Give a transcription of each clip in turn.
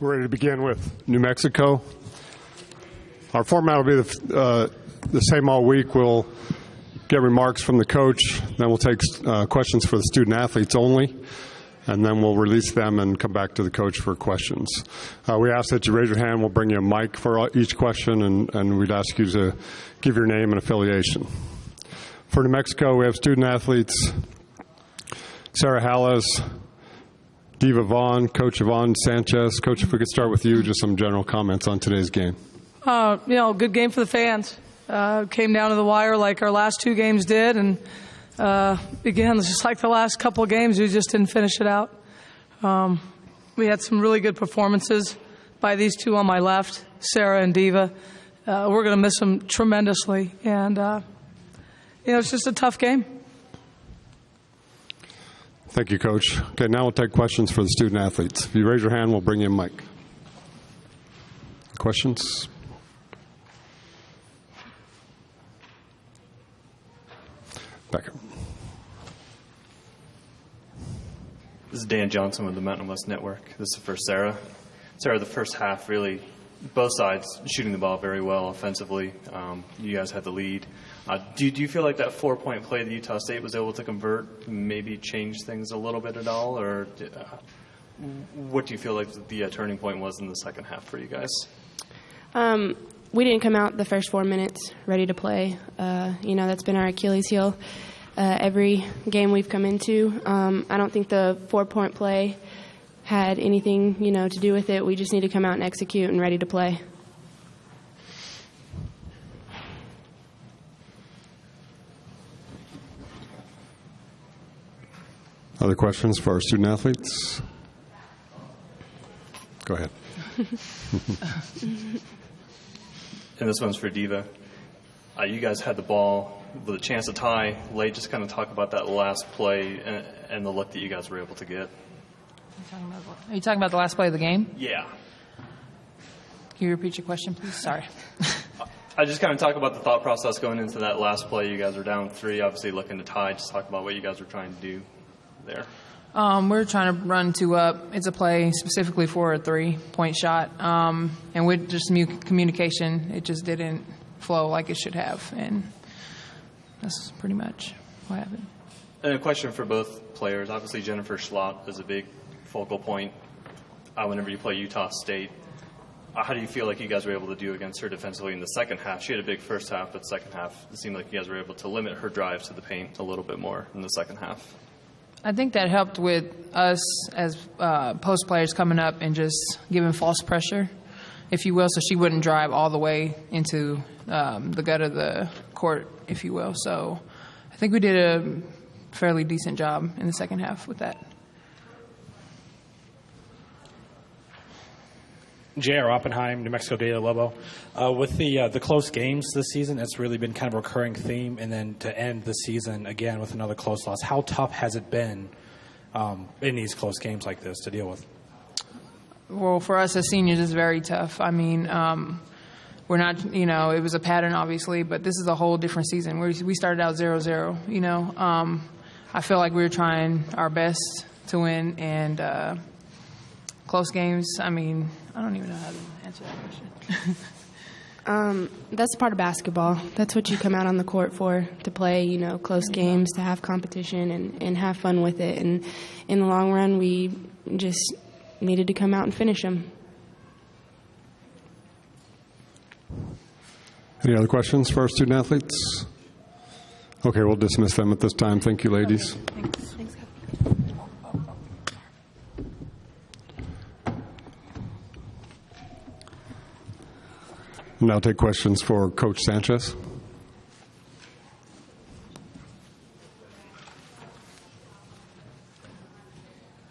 We're ready to begin with New Mexico. Our format will be the same all week. We'll get remarks from the coach, then we'll take questions for the student athletes only, and then we'll release them and come back to the coach for questions. We ask that you raise your hand. We'll bring you a mic for each question, and we'd ask you to give your name and affiliation. For New Mexico, we have student athletes Sarah Halles, Diva Vaughn, Coach Yvonne Sanchez. Coach, if we could start with you, just some general comments on today's game. Good game for the fans. Came down to the wire like our last two games did, and again, just like the last couple of games, we just didn't finish it out. We had some really good performances by these two on my left, Sarah and Diva. We're going to miss them tremendously, and it's just a tough game. Thank you, Coach. Okay, now we'll take questions for the student athletes. If you raise your hand, we'll bring you a mic. Questions? Becker. This is Dan Johnson with the Mountain West Network. This is for Sarah. Sarah, the first half, really, both sides shooting the ball very well offensively. You guys had the lead. Do you feel like that 4-point play that Utah State was able to convert maybe changed things a little bit at all? Or what do you feel like the turning point was in the second half for you guys? We didn't come out the first 4 minutes ready to play. That's been our Achilles heel every game we've come into. I don't think the 4-point play had anything, to do with it. We just need to come out and execute and ready to play. Other questions for our student athletes? Go ahead. And this one's for Diva. You guys had the ball with a chance to tie late. Just kind of talk about that last play and the look that you guys were able to get. Are you talking about the last play of the game? Yeah. Can you repeat your question, please? Sorry. I just kind of talk about the thought process going into that last play. You guys were down 3, obviously looking to tie. Just talk about what you guys were trying to do there. We're trying to run 2 up. It's a play specifically for a 3-point shot. And with just communication, it just didn't flow like it should have. And that's pretty much what happened. And a question for both players. Obviously, Jennifer Schlott is a big focal point whenever you play Utah State. How do you feel like you guys were able to do against her defensively in the second half? She had a big first half, but second half, it seemed like you guys were able to limit her drives to the paint a little bit more in the second half. I think that helped with us as post players coming up and just giving false pressure, if you will, so she wouldn't drive all the way into the gut of the court, if you will. So I think we did a fairly decent job in the second half with that. J.R. Oppenheim, New Mexico Daily Lobo. With the close games this season, it's really been kind of a recurring theme. And then to end the season again with another close loss, how tough has it been in these close games like this to deal with? Well, for us as seniors, it's very tough. I mean, we're not, it was a pattern, obviously, but this is a whole different season. We started out 0-0, I feel like we were trying our best to win, and close games, I mean, I don't even know how to answer that question. That's part of basketball. That's what you come out on the court for, to play, close games, to have competition and have fun with it. And in the long run, we just needed to come out and finish them. Any other questions for our student athletes? Okay, we'll dismiss them at this time. Thank you, ladies. Thanks. Thanks. Now take questions for Coach Sanchez.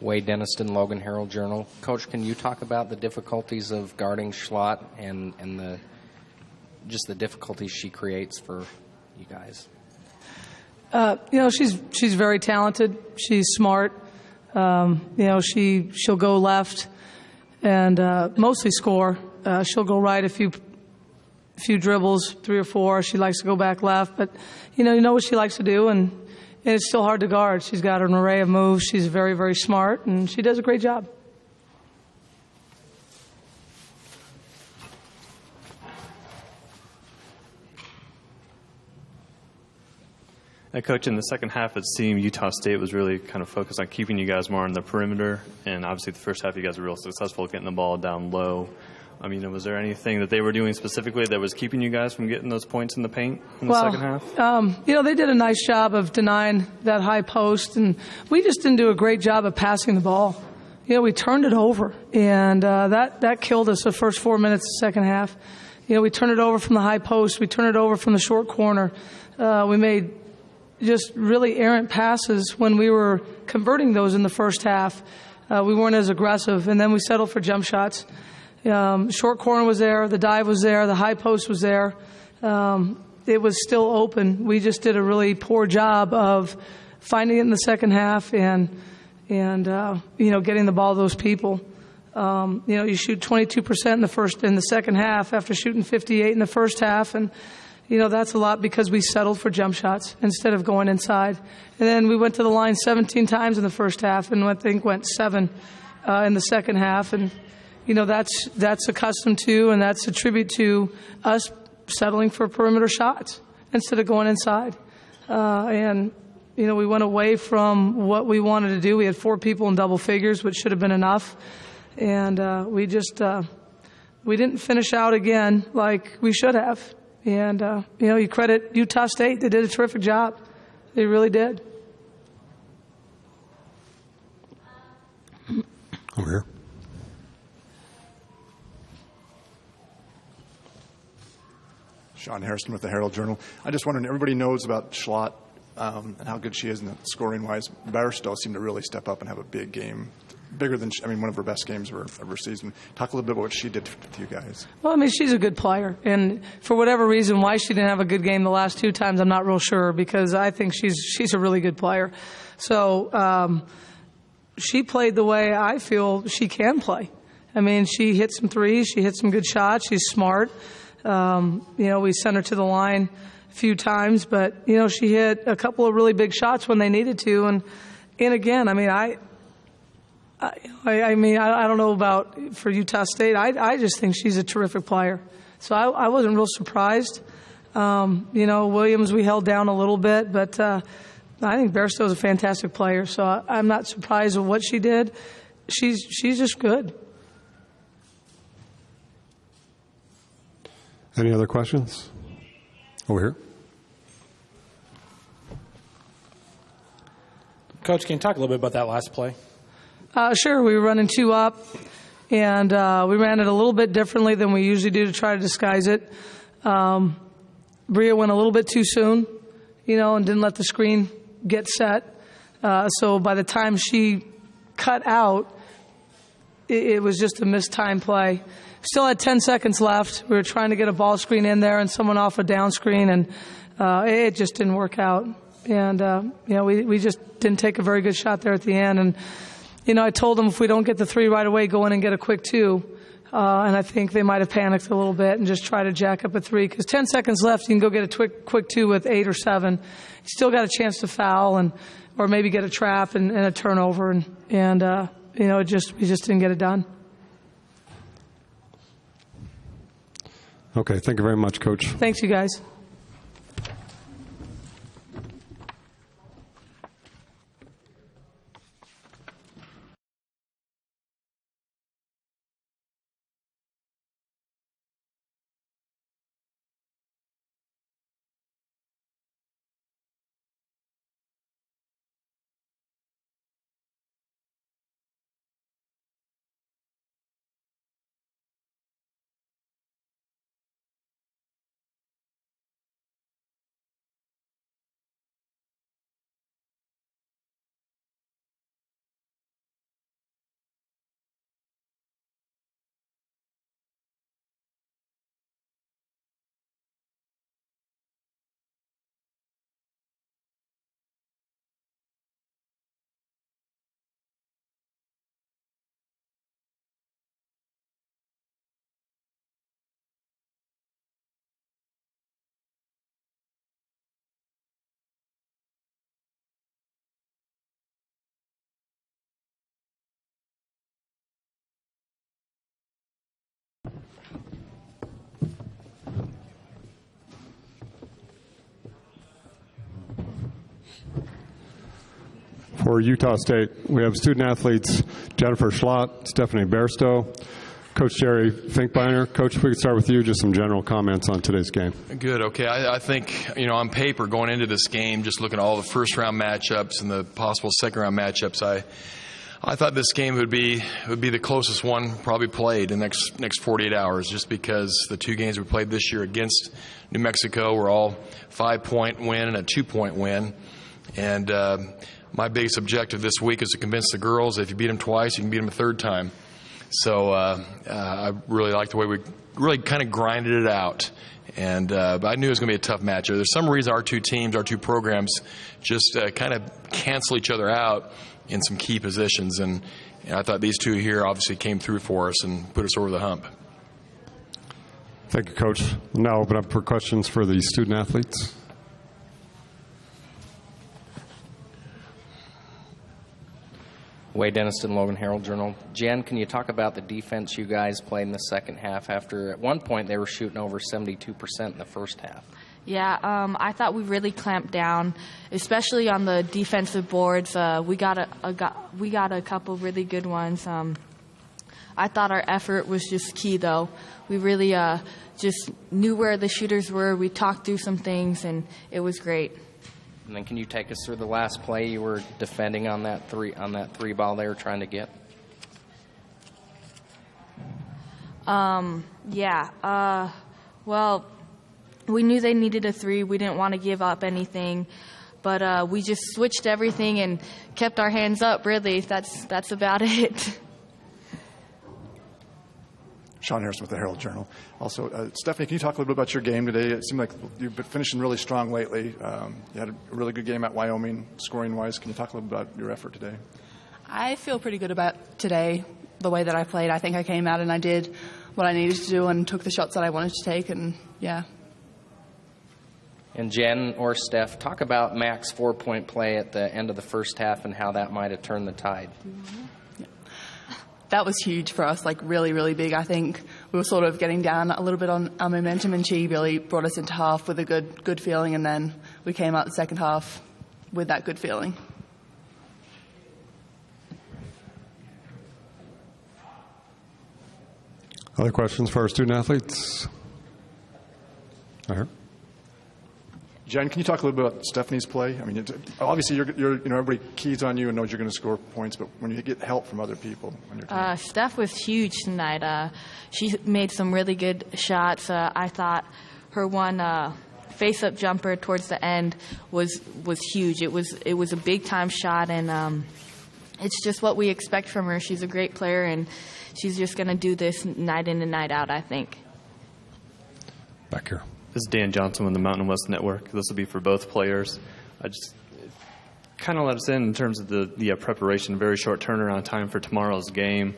Wade Denniston, Logan Herald Journal. Coach, can you talk about the difficulties of guarding Schlott and the difficulties she creates for you guys? She's very talented. She's smart. She'll go left and mostly score. She'll go right a few dribbles, 3 or 4. She likes to go back left, but you know what she likes to do, and it's still hard to guard. She's got an array of moves. She's very, very smart, and she does a great job. Coach, in the second half, it seemed Utah State was really kind of focused on keeping you guys more on the perimeter, and obviously the first half you guys were real successful getting the ball down low. I mean, was there anything that they were doing specifically that was keeping you guys from getting those points in the paint in the second half? They did a nice job of denying that high post, and we just didn't do a great job of passing the ball. We turned it over, and that killed us the first 4 minutes of the second half. We turned it over from the high post. We turned it over from the short corner. We made just really errant passes when we were converting those in the first half. We weren't as aggressive, and then we settled for jump shots. Short corner was there, the dive was there, the high post was there. It was still open. We just did a really poor job of finding it in the second half and getting the ball to those people. You shoot 22% in the second half after shooting 58 in the first half, and that's a lot because we settled for jump shots instead of going inside. And then we went to the line 17 times in the first half, and I think went 7 in the second half. And that's accustomed to, and that's a tribute to us settling for perimeter shots instead of going inside. We went away from what we wanted to do. We had 4 people in double figures, which should have been enough. And we didn't finish out again like we should have. And, you credit Utah State. They did a terrific job. They really did. Over here. Sean Harrison with the Herald-Journal. I just wondered, everybody knows about Schlott and how good she is in the scoring-wise. Barstow seemed to really step up and have a big game, bigger than, one of her best games of her season. Talk a little bit about what she did to you guys. Well, she's a good player. And for whatever reason, why she didn't have a good game the last 2 times, I'm not real sure, because I think she's a really good player. So she played the way I feel she can play. She hit some threes. She hit some good shots. She's smart. We sent her to the line a few times, but, she hit a couple of really big shots when they needed to. And again, I don't know about for Utah State. I just think she's a terrific player. So I wasn't real surprised. Williams we held down a little bit, but I think Barstow's a fantastic player. So I'm not surprised with what she did. She's just good. Any other questions? Over here. Coach, can you talk a little bit about that last play? Sure. We were running 2 up, and we ran it a little bit differently than we usually do to try to disguise it. Bria went a little bit too soon, and didn't let the screen get set. So by the time she cut out, it was just a mistimed play. Still had 10 seconds left. We were trying to get a ball screen in there and someone off a down screen, and it just didn't work out. And, we just didn't take a very good shot there at the end. And, I told them if we don't get the 3 right away, go in and get a quick 2. And I think they might have panicked a little bit and just try to jack up a 3. Because 10 seconds left, you can go get a quick 2 with 8 or 7. You still got a chance to foul or maybe get a trap and a turnover. And we just didn't get it done. Okay, thank you very much, Coach. Thanks, you guys. For Utah State, we have student athletes Jennifer Schlott, Stephanie Bairstow, Coach Jerry Finkbeiner. Coach, if we could start with you, just some general comments on today's game. Good. Okay. I think, on paper going into this game, just looking at all the first-round matchups and the possible second-round matchups, I thought this game would be the closest one probably played in the next 48 hours, just because the two games we played this year against New Mexico were all 5-point win and a 2-point win. And my biggest objective this week is to convince the girls that if you beat them twice, you can beat them a third time. So I really like the way we really kind of grinded it out. And but I knew it was going to be a tough matchup. There's some reason our two teams, our two programs, just kind of cancel each other out in some key positions. And I thought these two here obviously came through for us and put us over the hump. Thank you, Coach. We'll now open up for questions for the student athletes. Wade Denniston, Logan Herald-Journal. Jen, can you talk about the defense you guys played in the second half after at one point they were shooting over 72% in the first half? Yeah, I thought we really clamped down, especially on the defensive boards. We got a couple really good ones. I thought our effort was just key, though. We really just knew where the shooters were. We talked through some things, and it was great. And then can you take us through the last play you were defending on that three ball they were trying to get? Well, we knew they needed a three. We didn't want to give up anything, but we just switched everything and kept our hands up, really. That's about it. Sean Harrison with the Herald-Journal. Also, Stephanie, can you talk a little bit about your game today? It seemed like you've been finishing really strong lately. You had a really good game at Wyoming, scoring-wise. Can you talk a little bit about your effort today? I feel pretty good about today, the way that I played. I think I came out and I did what I needed to do and took the shots that I wanted to take, and yeah. And Jen or Steph, talk about Mac's 4-point play at the end of the first half and how that might have turned the tide. Yeah. That was huge for us, like really, really big. I think we were sort of getting down a little bit on our momentum, and she really brought us into half with a good feeling, and then we came out the second half with that good feeling. Other questions for our student athletes? I hear. Jen, can you talk a little bit about Stephanie's play? I mean, obviously, you're everybody keys on you and knows you're going to score points, but when you get help from other people on your team. Steph was huge tonight. She made some really good shots. I thought her one face-up jumper towards the end was huge. It was a big-time shot, and it's just what we expect from her. She's a great player, and she's just going to do this night in and night out, I think. Back here. This is Dan Johnson with the Mountain West Network. This will be for both players. I just kind of let us in terms of the preparation, very short turnaround time for tomorrow's game.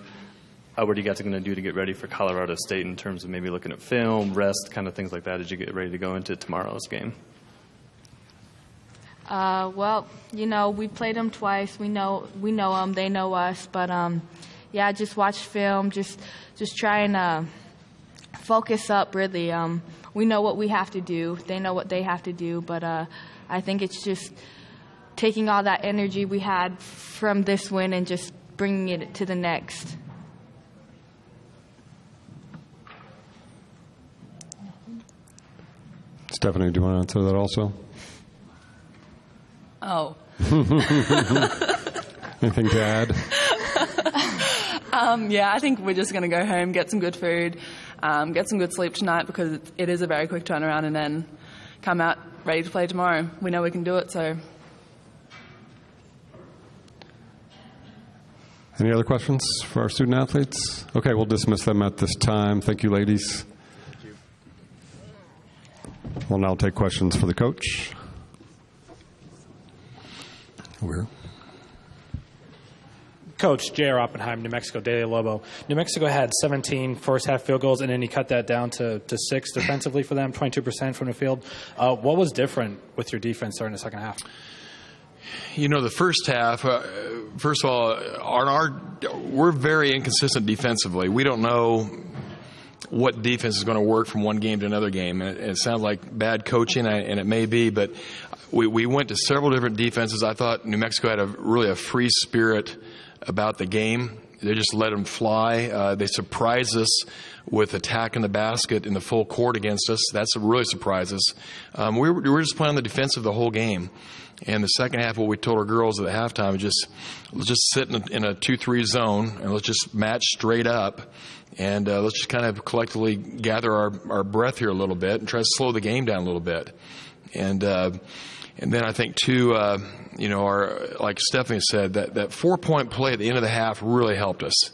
What are you guys going to do to get ready for Colorado State in terms of maybe looking at film, rest, kind of things like that as you get ready to go into tomorrow's game? Well, we played them twice. We know them. They know us. But, just watch film. Just try and focus up, really. We know what we have to do. They know what they have to do. But I think it's just taking all that energy we had from this win and just bringing it to the next. Stephanie, do you want to answer that also? Oh. Anything to add? I think we're just going to go home, get some good food, get some good sleep tonight because it is a very quick turnaround, and then come out ready to play tomorrow. We know we can do it, so. Any other questions for our student athletes? Okay, we'll dismiss them at this time. Thank you, ladies. Thank you. We'll now take questions for the coach. Where? Coach, J.R. Oppenheim, New Mexico Daily Lobo. New Mexico had 17 first-half field goals, and then he cut that down to 6 defensively for them, 22% from the field. What was different with your defense during the second half? The first half, first of all, we're very inconsistent defensively. We don't know what defense is going to work from one game to another game. And it sounds like bad coaching, and it may be, but we went to several different defenses. I thought New Mexico had really a free spirit about the game. They just let them fly. They surprised us with attacking the basket in the full court against us. That's really surprised us. We were just playing on the defensive the whole game. And the second half, what we told our girls at the halftime is let's just sit in a 2-3 zone and let's just match straight up. And let's just kind of collectively gather our breath here a little bit and try to slow the game down a little bit. And then I think, too, like Stephanie said, that 4-point play at the end of the half really helped us.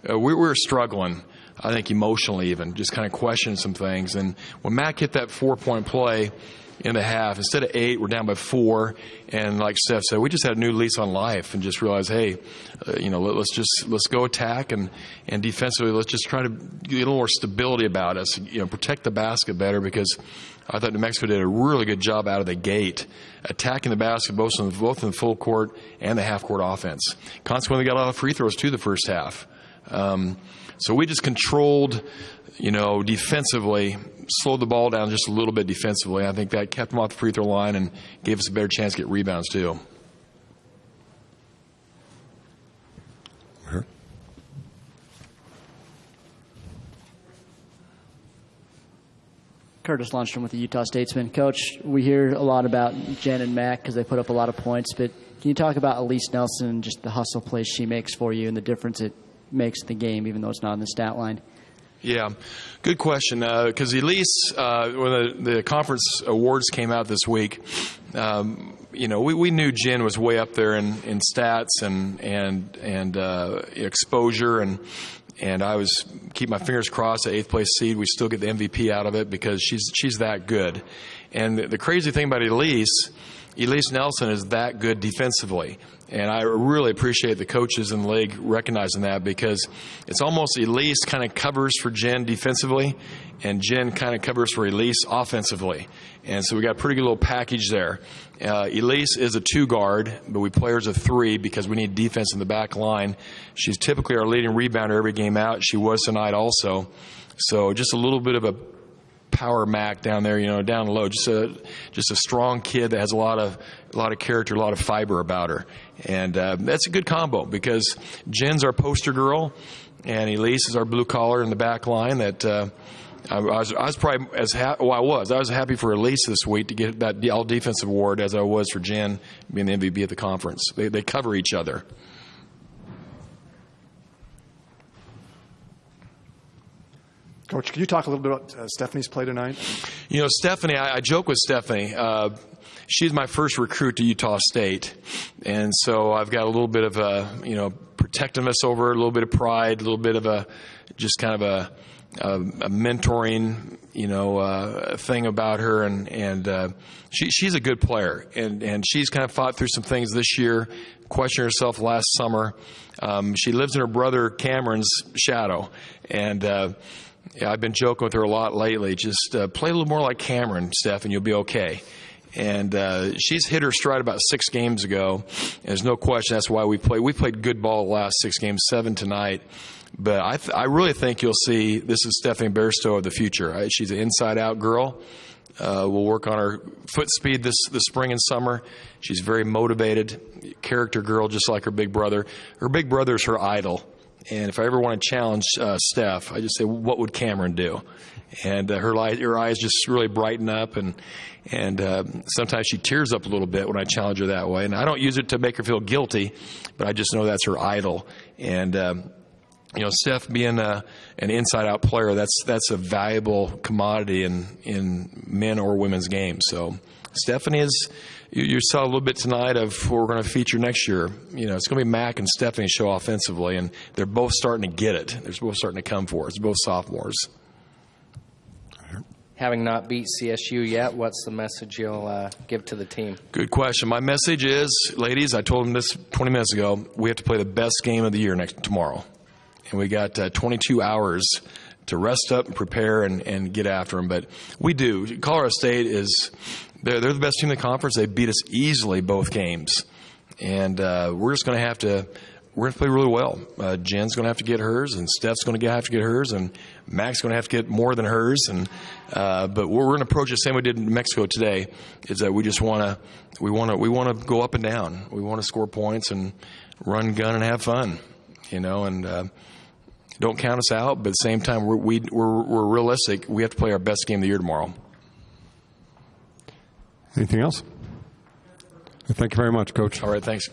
We were struggling, I think, emotionally even, just kind of questioning some things. And when Mac hit that 4-point play in the half, instead of 8, we're down by 4. And like Steph said, we just had a new lease on life and just realized, hey, let's go attack and defensively, let's just try to get a little more stability about us, protect the basket better, because I thought New Mexico did a really good job out of the gate attacking the basket both in the full court and the half-court offense. Consequently, got a lot of free throws, too, the first half. So we just controlled, defensively, slowed the ball down just a little bit defensively. I think that kept them off the free throw line and gave us a better chance to get rebounds, too. Curtis Lundstrom with the Utah Statesman. Coach, we hear a lot about Jen and Mac because they put up a lot of points, but can you talk about Elise Nelson and just the hustle plays she makes for you and the difference it makes in the game, even though it's not in the stat line? Yeah, good question. Because Elise, when the conference awards came out this week, we knew Jen was way up there in stats and exposure, and I was keep my fingers crossed. The 8th place seed, we still get the MVP out of it because she's that good. And the crazy thing about Elise Nelson is that good defensively. And I really appreciate the coaches in the league recognizing that, because it's almost Elise kind of covers for Jen defensively, and Jen kind of covers for Elise offensively. And so we got a pretty good little package there. Elise is a 2-guard, but we play her as a 3 because we need defense in the back line. She's typically our leading rebounder every game out. She was tonight also. So just a little bit of a power Mac down there, down low. Just a strong kid that has a lot of character, a lot of fiber about her. And that's a good combo because Jen's our poster girl, and Elise is our blue collar in the back line. That I was probably I was happy for Elise this week to get that all defensive award as I was for Jen being the MVP of the conference. They cover each other. Coach, can you talk a little bit about Stephanie's play tonight? Stephanie, I joke with Stephanie. She's my first recruit to Utah State, and so I've got a little bit of a protectiveness over her, a little bit of pride, a little bit of a just kind of a mentoring thing about her, and she's a good player, and she's kind of fought through some things this year, questioned herself last summer. She lives in her brother Cameron's shadow, and I've been joking with her a lot lately. Just play a little more like Cameron, Steph, and you'll be okay. And she's hit her stride about 6 games ago. There's no question that's why we played. We played good ball the last 6 games, 7 tonight. But I really think you'll see this is Stephanie Bairstow of the future. Right? She's an inside-out girl. We'll work on her foot speed this spring and summer. She's very motivated, character girl, just like her big brother. Her big brother's her idol. And if I ever want to challenge Steph, I just say, what would Cameron do? And her eyes just really brighten up, and sometimes she tears up a little bit when I challenge her that way. And I don't use it to make her feel guilty, but I just know that's her idol. And Steph being an inside-out player, that's a valuable commodity in men or women's games. So Stephanie is. You saw a little bit tonight of who we're going to feature next year. It's going to be Mac and Stephanie show offensively, and they're both starting to get it. They're both starting to come for us. Both sophomores. Having not beat CSU yet, what's the message you'll give to the team? Good question. My message is, ladies, I told them this 20 minutes ago, we have to play the best game of the year tomorrow. And we got 22 hours to rest up and prepare and get after them. But we do. Colorado State is... They're the best team in the conference. They beat us easily both games. And we're just going to have to we're going to play really well. Jen's going to have to get hers, and Steph's going to have to get hers, and Mac's going to have to get more than hers. And but we're going to approach the same way we did in Mexico today. Is that we just want to go up and down. We want to score points and run, gun, and have fun. And don't count us out. But at the same time, we're realistic. We have to play our best game of the year tomorrow. Anything else? Thank you very much, Coach. All right, thanks.